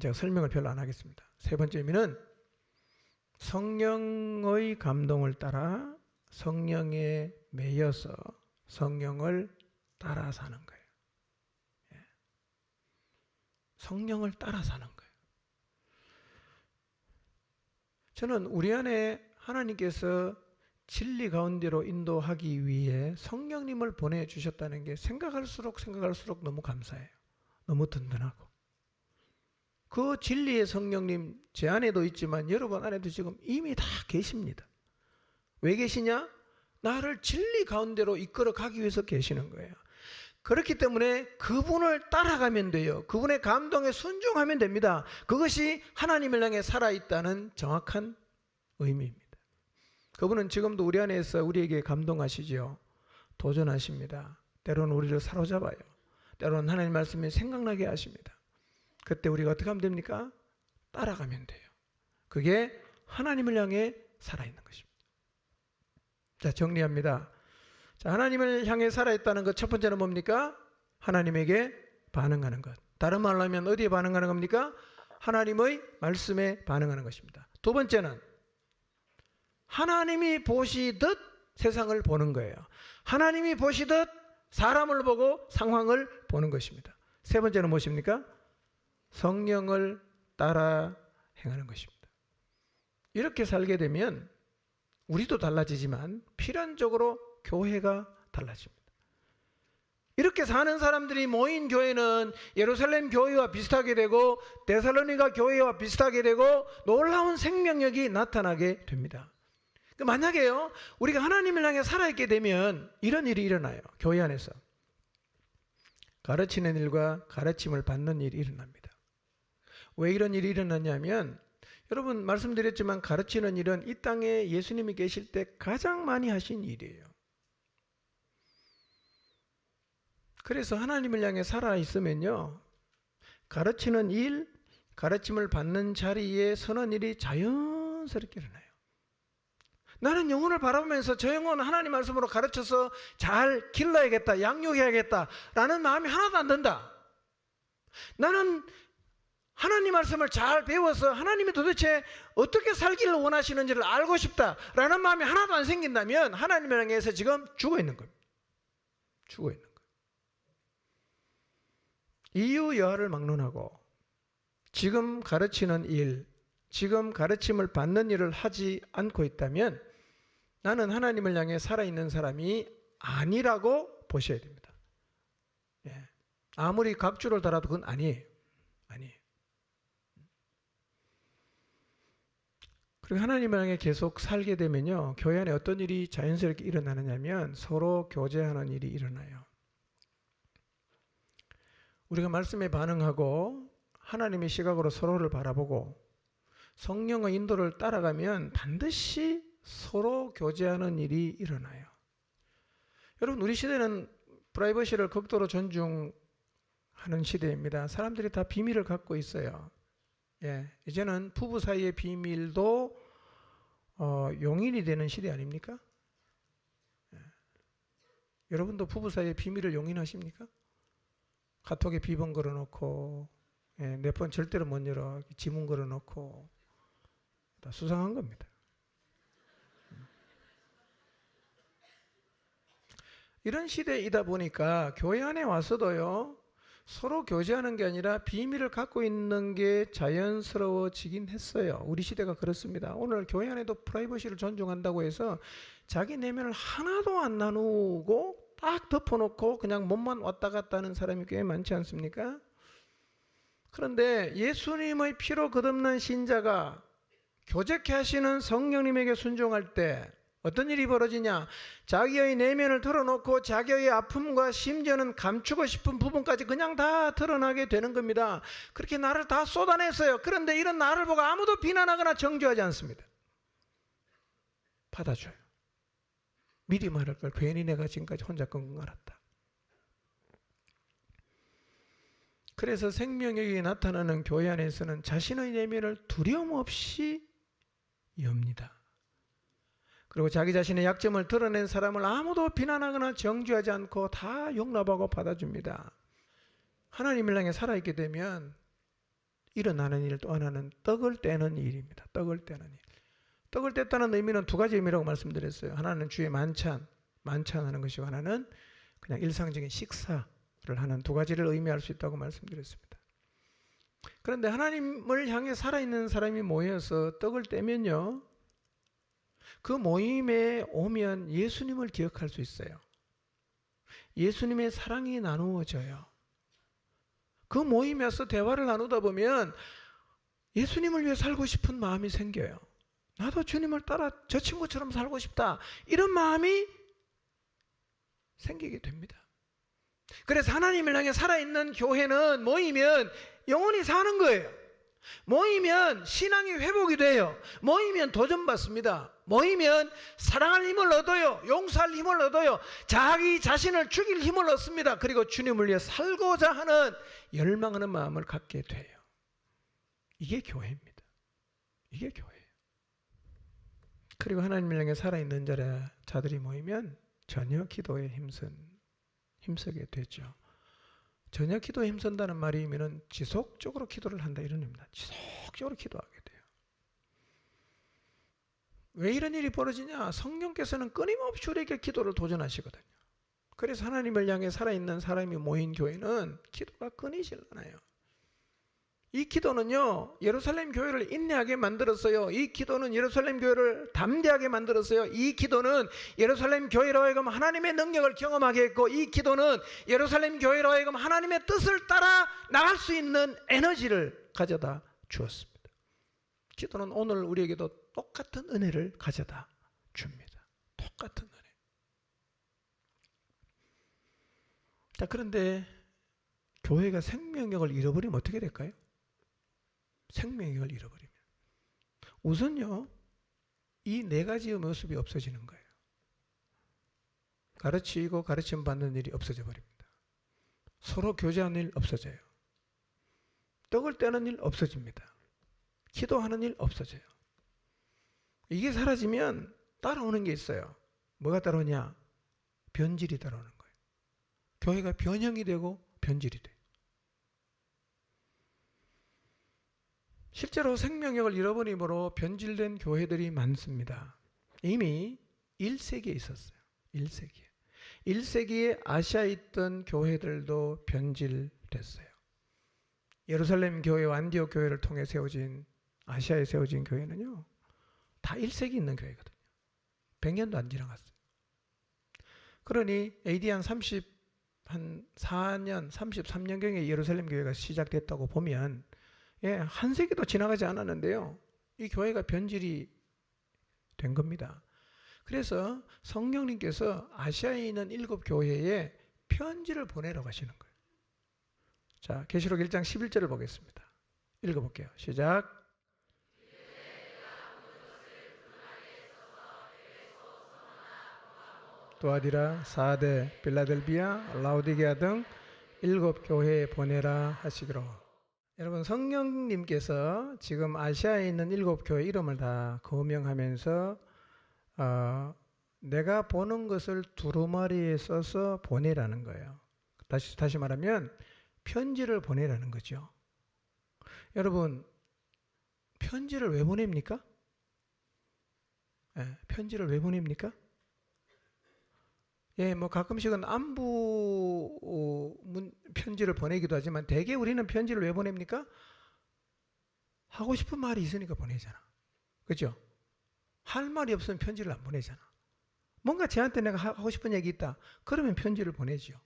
제가 설명을 별로 안 하겠습니다. 세 번째 의미는 성령의 감동을 따라 성령에 매여서 성령을 따라 사는 거예요. 성령을 따라 사는 거예요. 저는 우리 안에 하나님께서 진리 가운데로 인도하기 위해 성령님을 보내주셨다는 게 생각할수록 너무 감사해요. 너무 든든하고. 그 진리의 성령님 제 안에도 있지만 여러분 안에도 지금 이미 다 계십니다. 왜 계시냐? 나를 진리 가운데로 이끌어 가기 위해서 계시는 거예요. 그렇기 때문에 그분을 따라가면 돼요. 그분의 감동에 순종하면 됩니다. 그것이 하나님을 향해 살아있다는 정확한 의미입니다. 그분은 지금도 우리 안에서 우리에게 감동하시죠. 도전하십니다. 때로는 우리를 사로잡아요. 때로는 하나님 말씀이 생각나게 하십니다. 그때 우리가 어떻게 하면 됩니까? 따라가면 돼요. 그게 하나님을 향해 살아있는 것입니다. 자, 정리합니다. 자, 하나님을 향해 살아있다는 것 첫 번째는 뭡니까? 하나님에게 반응하는 것. 다른 말로 하면 어디에 반응하는 겁니까? 하나님의 말씀에 반응하는 것입니다. 두 번째는 하나님이 보시듯 세상을 보는 거예요. 하나님이 보시듯 사람을 보고 상황을 보는 것입니다. 세 번째는 무엇입니까? 성령을 따라 행하는 것입니다. 이렇게 살게 되면 우리도 달라지지만 필연적으로 교회가 달라집니다. 이렇게 사는 사람들이 모인 교회는 예루살렘 교회와 비슷하게 되고 데살로니가 교회와 비슷하게 되고 놀라운 생명력이 나타나게 됩니다. 만약에요 우리가 하나님을 향해 살아있게 되면 이런 일이 일어나요. 교회 안에서 가르치는 일과 가르침을 받는 일이 일어납니다. 왜 이런 일이 일어나냐면 여러분 말씀드렸지만 가르치는 일은 이 땅에 예수님이 계실 때 가장 많이 하신 일이에요. 그래서 하나님을 향해 살아 있으면요, 가르치는 일, 가르침을 받는 자리에 서는 일이 자연스럽게 일어나요. 나는 영혼을 바라보면서 저 영혼 하나님 말씀으로 가르쳐서 잘 길러야겠다, 양육해야겠다 라는 마음이 하나도 안 든다. 나는 하나님 말씀을 잘 배워서 하나님이 도대체 어떻게 살기를 원하시는지를 알고 싶다라는 마음이 하나도 안 생긴다면 하나님을 향해서 지금 죽어 있는 겁니다. 죽어 있는 거예요. 이유 여하를 막론하고 지금 가르치는 일, 지금 가르침을 받는 일을 하지 않고 있다면 나는 하나님을 향해 살아있는 사람이 아니라고 보셔야 됩니다. 예. 아무리 각주를 달아도 그건 아니에요. 아니에요. 그리고 하나님을 향해 계속 살게 되면요, 교회 안에 어떤 일이 자연스럽게 일어나느냐면 서로 교제하는 일이 일어나요. 우리가 말씀에 반응하고 하나님의 시각으로 서로를 바라보고 성령의 인도를 따라가면 반드시 서로 교제하는 일이 일어나요. 여러분, 우리 시대는 프라이버시를 극도로 존중하는 시대입니다. 사람들이 다 비밀을 갖고 있어요. 예, 이제는 부부 사이의 비밀도 용인이 되는 시대 아닙니까? 예. 여러분도 부부 사이의 비밀을 용인하십니까? 카톡에 비번 걸어놓고, 예, 내 폰 절대로 못 열어, 지문 걸어놓고, 다 수상한 겁니다. 이런 시대이다 보니까 교회 안에 와서도요, 서로 교제하는 게 아니라 비밀을 갖고 있는 게 자연스러워지긴 했어요. 우리 시대가 그렇습니다. 오늘 교회 안에도 프라이버시를 존중한다고 해서 자기 내면을 하나도 안 나누고 딱 덮어놓고 그냥 몸만 왔다 갔다 하는 사람이 꽤 많지 않습니까? 그런데 예수님의 피로 거듭난 신자가 교제케 하시는 성령님에게 순종할 때 어떤 일이 벌어지냐? 자기의 내면을 털어놓고 자기의 아픔과 심지어는 감추고 싶은 부분까지 그냥 다 드러나게 되는 겁니다. 그렇게 나를 다 쏟아냈어요. 그런데 이런 나를 보고 아무도 비난하거나 정죄하지 않습니다. 받아줘요. 미리 말할 걸 괜히 내가 지금까지 혼자 끙끙 앓았다. 그래서 생명력이 나타나는 교회 안에서는 자신의 내면을 두려움 없이 엽니다. 그리고 자기 자신의 약점을 드러낸 사람을 아무도 비난하거나 정죄하지 않고 다 용납하고 받아줍니다. 하나님을 향해 살아있게 되면 일어나는 일 또 하나는 떡을 떼는 일입니다. 떡을 떼는 일. 떡을 뗐다는 의미는 두 가지 의미라고 말씀드렸어요. 하나는 주의 만찬하는 것이고 하나는 그냥 일상적인 식사를 하는 두 가지를 의미할 수 있다고 말씀드렸습니다. 그런데 하나님을 향해 살아있는 사람이 모여서 떡을 떼면요, 그 모임에 오면 예수님을 기억할 수 있어요. 예수님의 사랑이 나누어져요. 그 모임에서 대화를 나누다 보면 예수님을 위해 살고 싶은 마음이 생겨요. 나도 주님을 따라 저 친구처럼 살고 싶다, 이런 마음이 생기게 됩니다. 그래서 하나님을 향해 살아있는 교회는 모이면 영혼이 사는 거예요. 모이면 신앙이 회복이 돼요. 모이면 도전받습니다. 모이면 사랑할 힘을 얻어요. 용서할 힘을 얻어요. 자기 자신을 죽일 힘을 얻습니다. 그리고 주님을 위해 살고자 하는 열망하는 마음을 갖게 돼요. 이게 교회입니다. 이게 교회예요. 그리고 하나님을 향해 살아있는 자들이 모이면 전혀 기도에 힘쓰게 되죠. 전혀 기도에 힘쓴다는 말이 의미는 지속적으로 기도를 한다, 이런 의미입니다. 지속적으로 기도하게 돼요. 왜 이런 일이 벌어지냐? 성령께서는 끊임없이 우리에게 기도를 도전하시거든요. 그래서 하나님을 향해 살아있는 사람이 모인 교회는 기도가 끊이질 않아요. 이 기도는요, 예루살렘 교회를 인내하게 만들었어요. 이 기도는 예루살렘 교회를 담대하게 만들었어요. 이 기도는 예루살렘 교회로 하여금 하나님의 능력을 경험하게 했고, 이 기도는 예루살렘 교회로 하여금 하나님의 뜻을 따라 나갈 수 있는 에너지를 가져다 주었습니다. 기도는 오늘 우리에게도 똑같은 은혜를 가져다 줍니다. 똑같은 은혜. 자, 그런데 교회가 생명력을 잃어버리면 어떻게 될까요? 생명력을 잃어버리면 우선요, 이 네 가지의 모습이 없어지는 거예요. 가르치고 가르침 받는 일이 없어져 버립니다. 서로 교제하는 일 없어져요. 떡을 떼는 일 없어집니다. 기도하는 일 없어져요. 이게 사라지면 따라오는 게 있어요. 뭐가 따라오냐? 변질이 따라오는 거예요. 교회가 변형이 되고 변질이 돼요. 실제로 생명력을 잃어버림으로 변질된 교회들이 많습니다. 이미 1세기에 있었어요. 1세기에. 1세기에 아시아에 있던 교회들도 변질됐어요. 예루살렘 교회와 안디옥 교회를 통해 세워진 아시아에 세워진 교회는요. 다 1세기 있는 교회거든요. 100년도 안 지나갔어요. 그러니 AD 한 34년, 33년경에 예루살렘 교회가 시작됐다고 보면 한 세기도 지나가지 않았는데요. 이 교회가 변질이 된 겁니다. 그래서 성령님께서 아시아에 있는 7교회에 편지를 보내라고 하시는 거예요. 자, 계시록 1장 11절을 보겠습니다. 읽어볼게요. 시작. 또아디라, 사데, 빌라델비아, 라오디게아 등 7교회에 보내라 하시기로. 여러분, 성령님께서 지금 아시아에 있는 7교회 이름을 다 거명하면서 내가 보는 것을 두루마리에 써서 보내라는 거예요. 다시 말하면 편지를 보내라는 거죠. 여러분, 편지를 왜 보냅니까? 편지를 왜 보냅니까? 뭐 가끔씩은 안부 편지를 보내기도 하지만 대개 우리는 편지를 왜 보냅니까? 하고 싶은 말이 있으니까 보내잖아. 그렇죠? 할 말이 없으면 편지를 안 보내잖아. 뭔가 쟤한테 내가 하고 싶은 얘기 있다. 그러면 편지를 보내죠.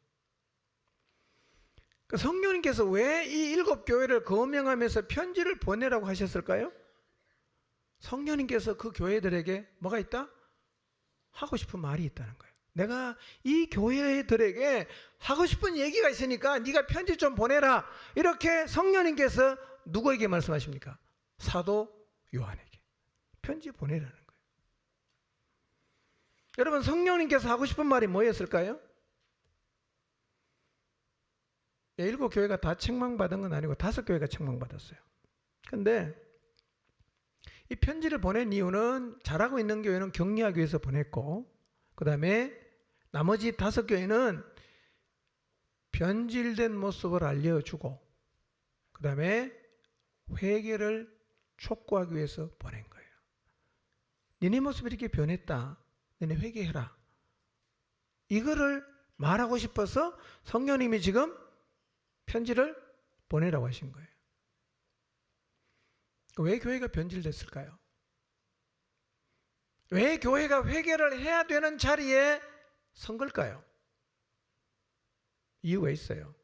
성령님께서 왜 이 7교회를 거명하면서 편지를 보내라고 하셨을까요? 성령님께서 그 교회들에게 뭐가 있다? 하고 싶은 말이 있다는 거예요. 내가 이 교회들에게 하고 싶은 얘기가 있으니까 네가 편지 좀 보내라. 이렇게 성령님께서 누구에게 말씀하십니까? 사도 요한에게 편지 보내라는 거예요. 여러분, 성령님께서 하고 싶은 말이 뭐였을까요? 7교회가 다 책망받은 건 아니고 5교회가 책망받았어요. 근데 이 편지를 보낸 이유는 잘하고 있는 교회는 격려하기 위해서 보냈고, 그 다음에 나머지 5교회는 변질된 모습을 알려주고, 그 다음에 회개를 촉구하기 위해서 보낸 거예요. 너네 모습이 이렇게 변했다. 너네 회개해라. 이거를 말하고 싶어서 성령님이 지금 편지를 보내라고 하신 거예요. 왜 교회가 변질됐을까요? 왜 교회가 회개를 해야 되는 자리에 선 걸까요? 이유가 있어요.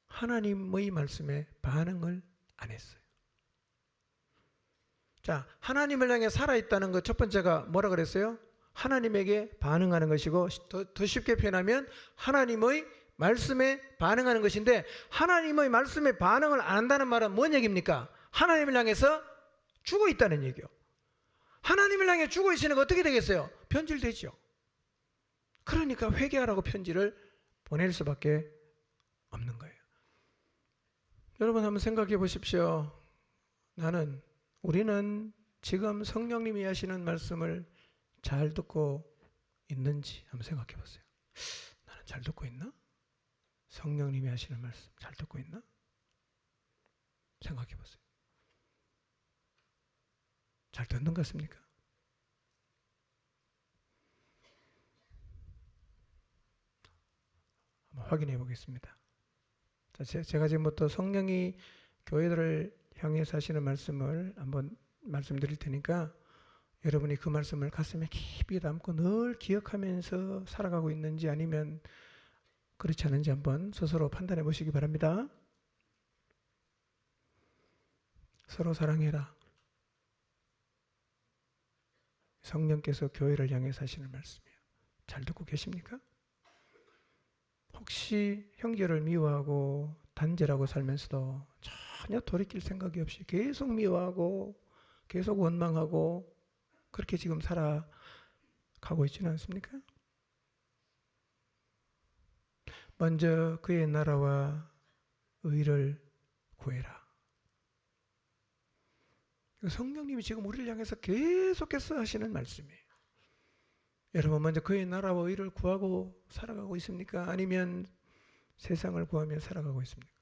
하나님의 말씀에 반응을 안 했어요. 자, 하나님을 향해 살아있다는 것 첫 번째가 뭐라 그랬어요? 하나님에게 반응하는 것이고, 더 쉽게 표현하면 하나님의 말씀에 반응하는 것인데, 하나님의 말씀에 반응을 안 한다는 말은 뭔 얘기입니까? 하나님을 향해서 죽어 있다는 얘기요. 하나님을 향해 죽어 있으니까 어떻게 되겠어요? 변질되죠. 그러니까 회개하라고 편지를 보낼 수밖에 없는 거예요. 여러분 한번 생각해 보십시오. 우리는 지금 성령님이 하시는 말씀을 잘 듣고 있는지 한번 생각해 보세요. 나는 잘 듣고 있나? 성령님이 하시는 말씀 잘 듣고 있나? 생각해 보세요. 잘 듣는 것 같습니까? 한번 확인해 보겠습니다. 자, 제가 지금부터 성령이 교회들을 향해서 하시는 말씀을 한번 말씀드릴 테니까 여러분이 그 말씀을 가슴에 깊이 담고 늘 기억하면서 살아가고 있는지 아니면 그렇지 않은지 한번 스스로 판단해 보시기 바랍니다. 서로 사랑해라. 성령께서 교회를 향해서 하시는 말씀이에요. 잘 듣고 계십니까? 혹시 형제를 미워하고 단절하고 살면서도 전혀 돌이킬 생각이 없이 계속 미워하고 계속 원망하고 그렇게 지금 살아가고 있지는 않습니까? 먼저 그의 나라와 의를 구해라. 성령님이 지금 우리를 향해서 계속해서 하시는 말씀이에요. 여러분, 먼저 그의 나라와 의를 구하고 살아가고 있습니까? 아니면 세상을 구하며 살아가고 있습니까?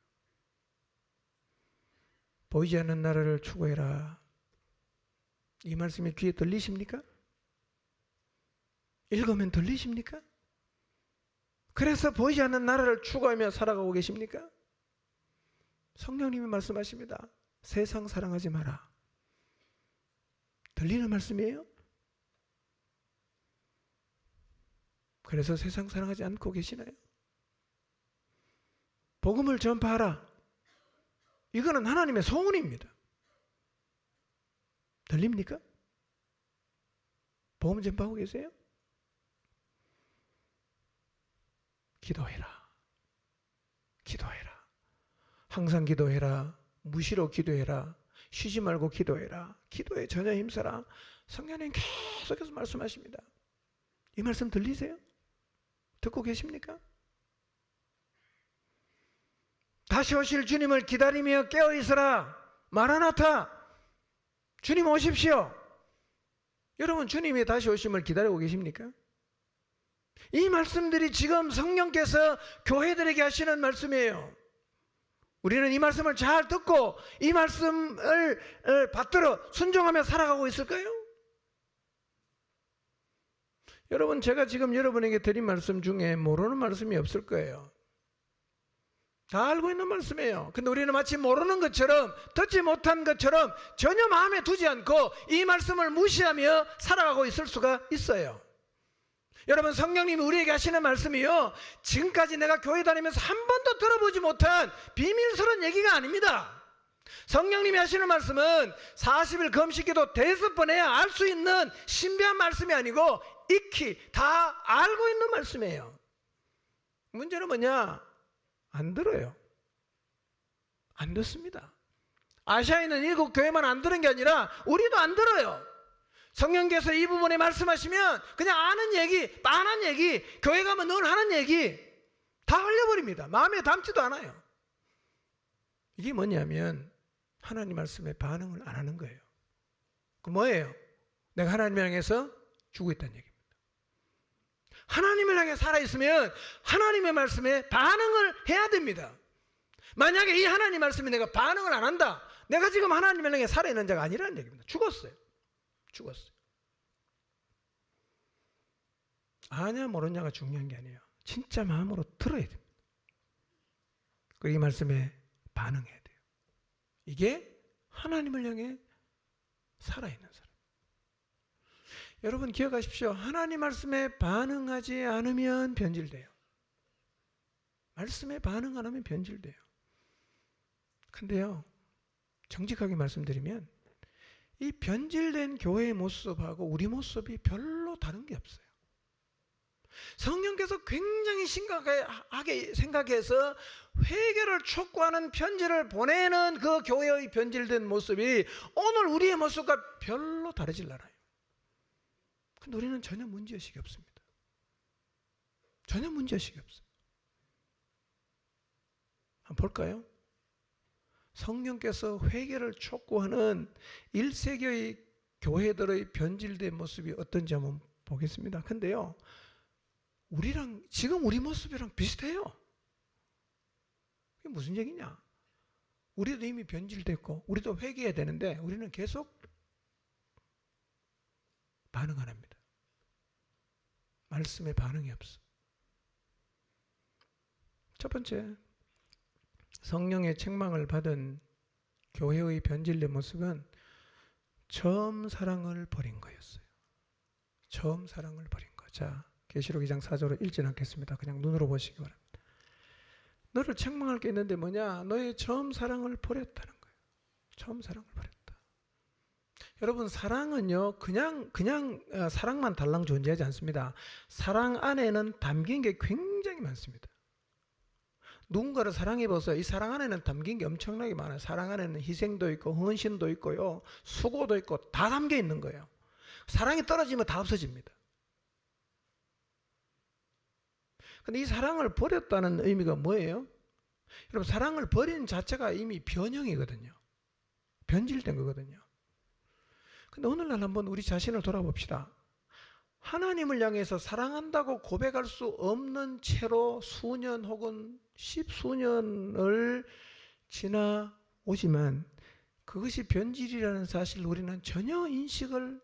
보이지 않는 나라를 추구해라. 이 말씀이 귀에 들리십니까? 읽으면 들리십니까? 그래서 보이지 않는 나라를 추구하며 살아가고 계십니까? 성령님이 말씀하십니다. 세상 사랑하지 마라. 들리는 말씀이에요? 그래서 세상 사랑하지 않고 계시나요? 복음을 전파하라. 이거는 하나님의 소원입니다. 들립니까? 복음 전파하고 계세요? 기도해라. 기도해라. 항상 기도해라. 무시로 기도해라. 쉬지 말고 기도해라. 기도에 전혀 힘써라. 성령님 계속해서 말씀하십니다. 이 말씀 들리세요? 듣고 계십니까? 다시 오실 주님을 기다리며 깨어 있으라. 마라나타. 주님 오십시오. 여러분, 주님이 다시 오심을 기다리고 계십니까? 이 말씀들이 지금 성령께서 교회들에게 하시는 말씀이에요. 우리는 이 말씀을 잘 듣고 이 말씀을 받들어 순종하며 살아가고 있을까요? 여러분, 제가 지금 여러분에게 드린 말씀 중에 모르는 말씀이 없을 거예요. 다 알고 있는 말씀이에요. 근데 우리는 마치 모르는 것처럼, 듣지 못한 것처럼 전혀 마음에 두지 않고 이 말씀을 무시하며 살아가고 있을 수가 있어요. 여러분, 성령님이 우리에게 하시는 말씀이요, 지금까지 내가 교회 다니면서 한 번도 들어보지 못한 비밀스러운 얘기가 아닙니다. 성령님이 하시는 말씀은 40일 금식기도 5번 해야 알 수 있는 신비한 말씀이 아니고 익히 다 알고 있는 말씀이에요. 문제는 뭐냐? 안 들어요. 안 듣습니다. 아시아에 있는 7교회만 안 들은 게 아니라 우리도 안 들어요. 성령께서 이 부분에 말씀하시면 그냥 아는 얘기, 빤한 얘기, 교회 가면 늘 하는 얘기 다 흘려버립니다. 마음에 담지도 않아요. 이게 뭐냐면 하나님 말씀에 반응을 안 하는 거예요. 그 뭐예요? 내가 하나님을 향해서 죽고 있다는 얘기입니다. 하나님을 향해 살아있으면 하나님의 말씀에 반응을 해야 됩니다. 만약에 이 하나님 말씀에 내가 반응을 안 한다, 내가 지금 하나님을 향해 살아있는 자가 아니라는 얘기입니다. 죽었어요. 죽었어요. 아냐 모르냐가 중요한 게 아니에요. 진짜 마음으로 들어야 됩니다. 그리고 이 말씀에 반응해야 돼요. 이게 하나님을 향해 살아있는 사람. 여러분 기억하십시오. 하나님 말씀에 반응하지 않으면 변질돼요. 말씀에 반응 안 하면 변질돼요. 근데요, 정직하게 말씀드리면 이 변질된 교회의 모습하고 우리 모습이 별로 다른 게 없어요. 성령께서 굉장히 심각하게 생각해서 회개를 촉구하는 편지를 보내는 그 교회의 변질된 모습이 오늘 우리의 모습과 별로 다르질 않아요. 근데 우리는 전혀 문제의식이 없습니다. 전혀 문제의식이 없어요. 한번 볼까요? 성령께서 회개를 촉구하는 1세기의 교회들의 변질된 모습이 어떤지 한번 보겠습니다. 근데요, 우리랑 지금 우리 모습이랑 비슷해요. 그게 무슨 얘기냐? 우리도 이미 변질됐고 우리도 회개해야 되는데 우리는 계속 반응 안 합니다. 말씀에 반응이 없어. 첫 번째, 성령의 책망을 받은 교회의 변질된 모습은 처음 사랑을 버린 거였어요. 처음 사랑을 버린 거. 자, 계시록 2장 4절로 읽지 않겠습니다. 그냥 눈으로 보시기 바랍니다. 너를 책망할 게 있는데 뭐냐? 너의 처음 사랑을 버렸다는 거예요. 처음 사랑을 버렸다. 여러분, 사랑은요, 그냥 사랑만 달랑 존재하지 않습니다. 사랑 안에는 담긴 게 굉장히 많습니다. 누군가를 사랑해보세요. 이 사랑 안에는 담긴 게 엄청나게 많아요. 사랑 안에는 희생도 있고 헌신도 있고요, 수고도 있고 다 담겨 있는 거예요. 사랑이 떨어지면 다 없어집니다. 근데 이 사랑을 버렸다는 의미가 뭐예요? 여러분, 사랑을 버린 자체가 이미 변형이거든요. 변질된 거거든요. 근데 오늘날 한번 우리 자신을 돌아봅시다. 하나님을 향해서 사랑한다고 고백할 수 없는 채로 수년 혹은 십수년을 지나오지만 그것이 변질이라는 사실을 우리는 전혀 인식을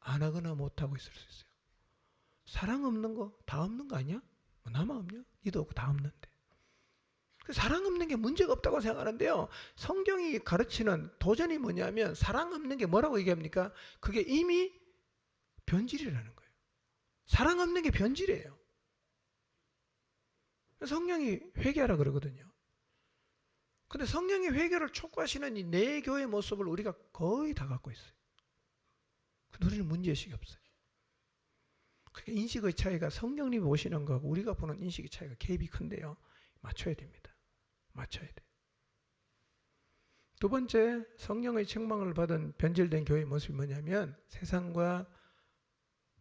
안 하거나 못하고 있을 수 있어요. 사랑 없는 거 다 없는 거 아니야? 뭐 나만 없냐? 니도 없고 다 없는데. 사랑 없는 게 문제가 없다고 생각하는데요. 성경이 가르치는 도전이 뭐냐면 사랑 없는 게 뭐라고 얘기합니까? 그게 이미 변질이라는 거예요. 사랑 없는 게 변질이에요. 성령이 회개하라 그러거든요. 근데 성령이 회개를 촉구하시는 이 내 교회의 모습을 우리가 거의 다 갖고 있어요. 근데 우리는 문제의식이 없어요. 그러니까 인식의 차이가 성령님이 보시는 거하고 우리가 보는 인식의 차이가 갭이 큰데요. 맞춰야 됩니다. 맞춰야 돼요. 두 번째, 성령의 책망을 받은 변질된 교회의 모습이 뭐냐면 세상과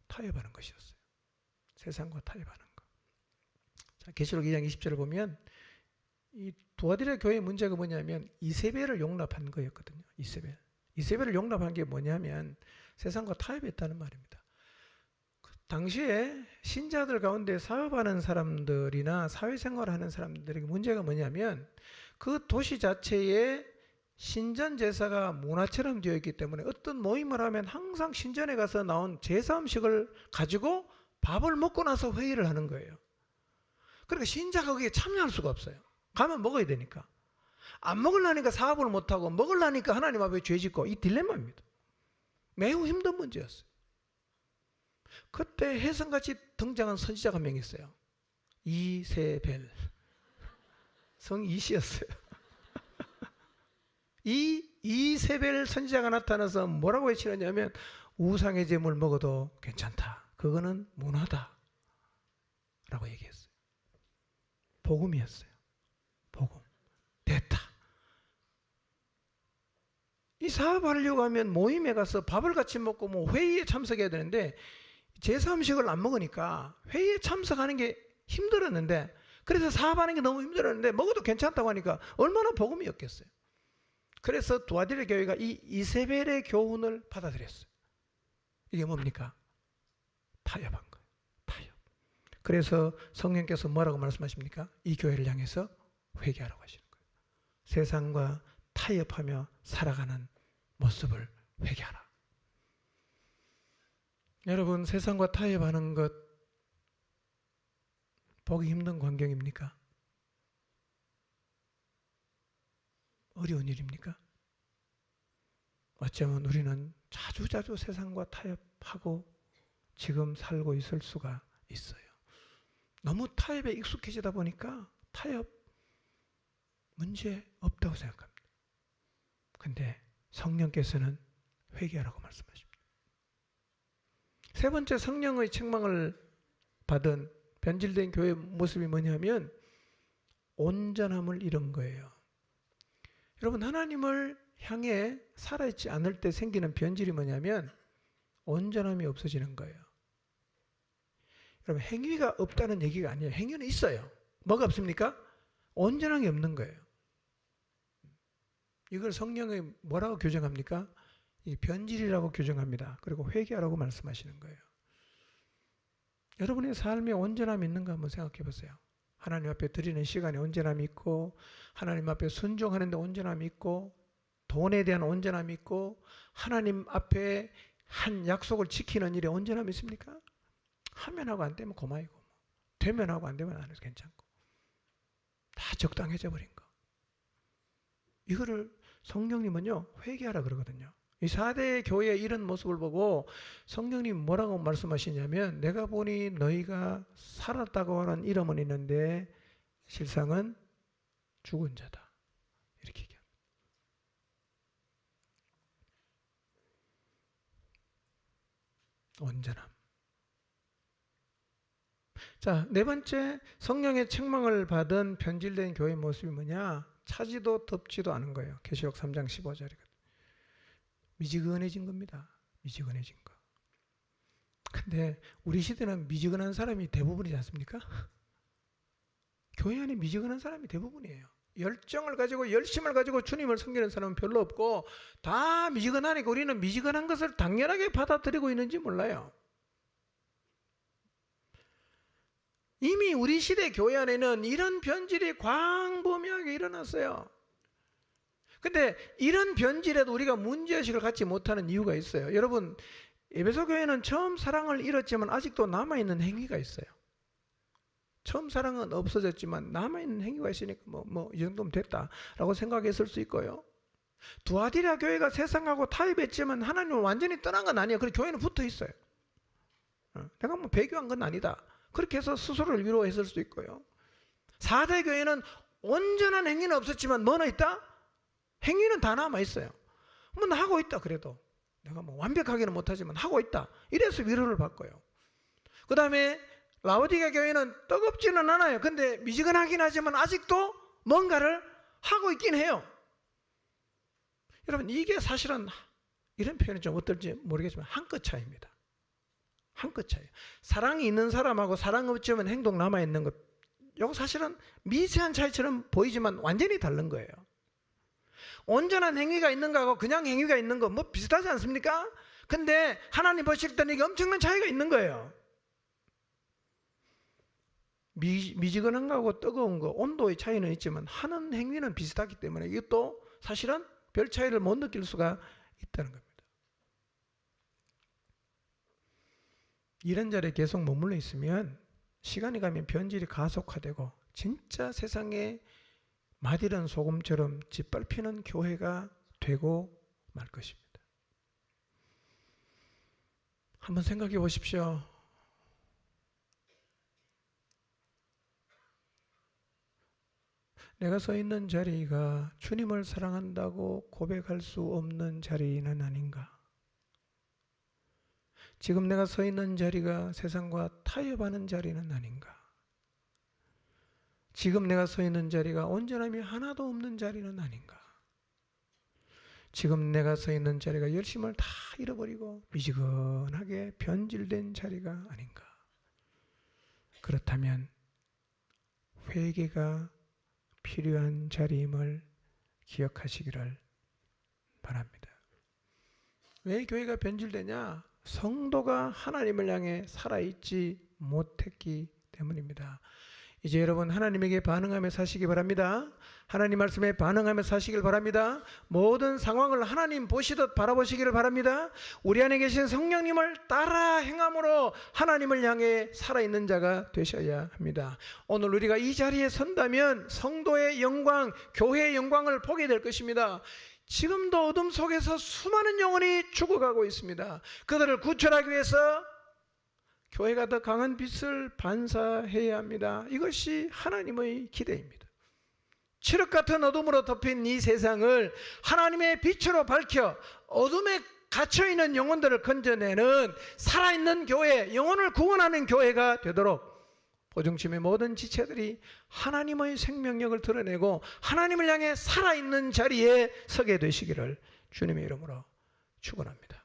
타협하는 것이었어요. 세상과 타협하는 것. 자, 계시록 2장 20절을 보면 이 두아디라 교회의 문제가 뭐냐면 이세벨을 용납한 거였거든요. 이세벨을 용납한 게 뭐냐면 세상과 타협했다는 말입니다. 그 당시에 신자들 가운데 사업하는 사람들이나 사회생활을 하는 사람들에게 문제가 뭐냐면 그 도시 자체에 신전 제사가 문화처럼 되어 있기 때문에 어떤 모임을 하면 항상 신전에 가서 나온 제사 음식을 가지고 밥을 먹고 나서 회의를 하는 거예요. 그러니까 신자가 거기에 참여할 수가 없어요. 가면 먹어야 되니까. 안 먹으려니까 사업을 못하고 먹으려니까 하나님 앞에 죄짓고, 이 딜레마입니다. 매우 힘든 문제였어요. 그때 혜성같이 등장한 선지자가 한 명 있어요. 이세벨. 성 이시였어요. 이 이세벨 선지자가 나타나서 뭐라고 외치느냐면 우상의 제물 먹어도 괜찮다. 그거는 문화다. 라고 얘기했어요. 복음이었어요. 복음. 됐다. 이 사업하려고 하면 모임에 가서 밥을 같이 먹고 뭐 회의에 참석해야 되는데 제사 음식을 안 먹으니까 회의에 참석하는 게 힘들었는데, 그래서 사업하는 게 너무 힘들었는데 먹어도 괜찮다고 하니까 얼마나 복음이었겠어요. 그래서 두아디라 교회가 이 이세벨의 교훈을 받아들였어요. 이게 뭡니까? 타협한 거예요. 타협. 그래서 성령께서 뭐라고 말씀하십니까? 이 교회를 향해서 회개하라고 하시는 거예요. 세상과 타협하며 살아가는 모습을 회개하라. 여러분, 세상과 타협하는 것 보기 힘든 광경입니까? 어려운 일입니까? 어쩌면 우리는 자주자주 세상과 타협하고 지금 살고 있을 수가 있어요. 너무 타협에 익숙해지다 보니까 타협 문제 없다고 생각합니다. 근데 성령께서는 회개하라고 말씀하십니다. 세 번째, 성령의 책망을 받은 변질된 교회의 모습이 뭐냐면 온전함을 잃은 거예요. 여러분, 하나님을 향해 살아있지 않을 때 생기는 변질이 뭐냐면 온전함이 없어지는 거예요. 여러분, 행위가 없다는 얘기가 아니에요. 행위는 있어요. 뭐가 없습니까? 온전함이 없는 거예요. 이걸 성령이 뭐라고 규정합니까? 이 변질이라고 규정합니다. 그리고 회개하라고 말씀하시는 거예요. 여러분의 삶에 온전함이 있는가 한번 생각해 보세요. 하나님 앞에 드리는 시간에 온전함이 있고, 하나님 앞에 순종하는 데 온전함이 있고, 돈에 대한 온전함이 있고, 하나님 앞에 한 약속을 지키는 일에 온전함이 있습니까? 하면 하고 안 되면 고마이고, 되면 하고 안 되면 안 해도 괜찮고, 다 적당해져 버린 거. 이거를 성령님은요, 회개하라 그러거든요. 이 4대 교회의 이런 모습을 보고 성령님 뭐라고 말씀하시냐면, 내가 보니 너희가 살았다고 하는 이름은 있는데 실상은 죽은 자다. 이렇게 얘기합니다. 온전함. 자, 네 번째, 성령의 책망을 받은 변질된 교회의 모습이 뭐냐? 차지도 덥지도 않은 거예요. 계시록 3장 15절이거든요. 미지근해진 겁니다. 미지근해진 거. 근데 우리 시대는 미지근한 사람이 대부분이지 않습니까? 교회 안에 미지근한 사람이 대부분이에요. 열정을 가지고 열심을 가지고 주님을 섬기는 사람은 별로 없고 다 미지근하니까 우리는 미지근한 것을 당연하게 받아들이고 있는지 몰라요. 이미 우리 시대 교회 안에는 이런 변질이 광범위하게 일어났어요. 근데 이런 변질에도 우리가 문제의식을 갖지 못하는 이유가 있어요. 여러분, 에베소 교회는 처음 사랑을 잃었지만 아직도 남아있는 행위가 있어요. 처음 사랑은 없어졌지만 남아있는 행위가 있으니까 이 정도면 됐다라고 생각했을 수 있고요. 두아디라 교회가 세상하고 타협했지만 하나님을 완전히 떠난 건 아니에요. 그래서 교회는 붙어 있어요. 내가 배교한 건 아니다. 그렇게 해서 스스로를 위로했을 수도 있고요. 4대 교회는 온전한 행위는 없었지만 뭐는 있다? 행위는 다 남아있어요. 하고 있다 그래도. 내가 완벽하게는 못하지만 하고 있다. 이래서 위로를 받고요. 그 다음에 라오디게 교회는 뜨겁지는 않아요. 근데 미지근하긴 하지만 아직도 뭔가를 하고 있긴 해요. 여러분, 이게 사실은 이런 표현이 좀 어떨지 모르겠지만 한 끗 차이입니다. 한 끗 차이. 사랑이 있는 사람하고 사랑 없지만 행동 남아있는 것, 이거 사실은 미세한 차이처럼 보이지만 완전히 다른 거예요. 온전한 행위가 있는 거하고 그냥 행위가 있는 거 비슷하지 않습니까? 근데 하나님 보실 때는 이게 엄청난 차이가 있는 거예요. 미지근한 거하고 뜨거운 거 온도의 차이는 있지만 하는 행위는 비슷하기 때문에 이것도 사실은 별 차이를 못 느낄 수가 있다는 겁니다. 이런 자리에 계속 머물러 있으면 시간이 가면 변질이 가속화되고 진짜 세상에 맛이른 소금처럼 짓밟히는 교회가 되고 말 것입니다. 한번 생각해 보십시오. 내가 서 있는 자리가 주님을 사랑한다고 고백할 수 없는 자리는 아닌가? 지금 내가 서 있는 자리가 세상과 타협하는 자리는 아닌가? 지금 내가 서 있는 자리가 온전함이 하나도 없는 자리는 아닌가? 지금 내가 서 있는 자리가 열심을 다 잃어버리고 미지근하게 변질된 자리가 아닌가? 그렇다면 회개가 필요한 자리임을 기억하시기를 바랍니다. 왜 교회가 변질되냐? 성도가 하나님을 향해 살아있지 못했기 때문입니다. 이제 여러분 하나님에게 반응하며 사시기 바랍니다. 하나님 말씀에 반응하며 사시길 바랍니다. 모든 상황을 하나님 보시듯 바라보시기를 바랍니다. 우리 안에 계신 성령님을 따라 행함으로 하나님을 향해 살아있는 자가 되셔야 합니다. 오늘 우리가 이 자리에 선다면 성도의 영광, 교회의 영광을 보게 될 것입니다. 지금도 어둠 속에서 수많은 영혼이 죽어가고 있습니다. 그들을 구출하기 위해서 교회가 더 강한 빛을 반사해야 합니다. 이것이 하나님의 기대입니다. 칠흑 같은 어둠으로 덮인 이 세상을 하나님의 빛으로 밝혀 어둠에 갇혀있는 영혼들을 건져내는 살아있는 교회, 영혼을 구원하는 교회가 되도록 보중침의 모든 지체들이 하나님의 생명력을 드러내고 하나님을 향해 살아있는 자리에 서게 되시기를 주님의 이름으로 축원합니다.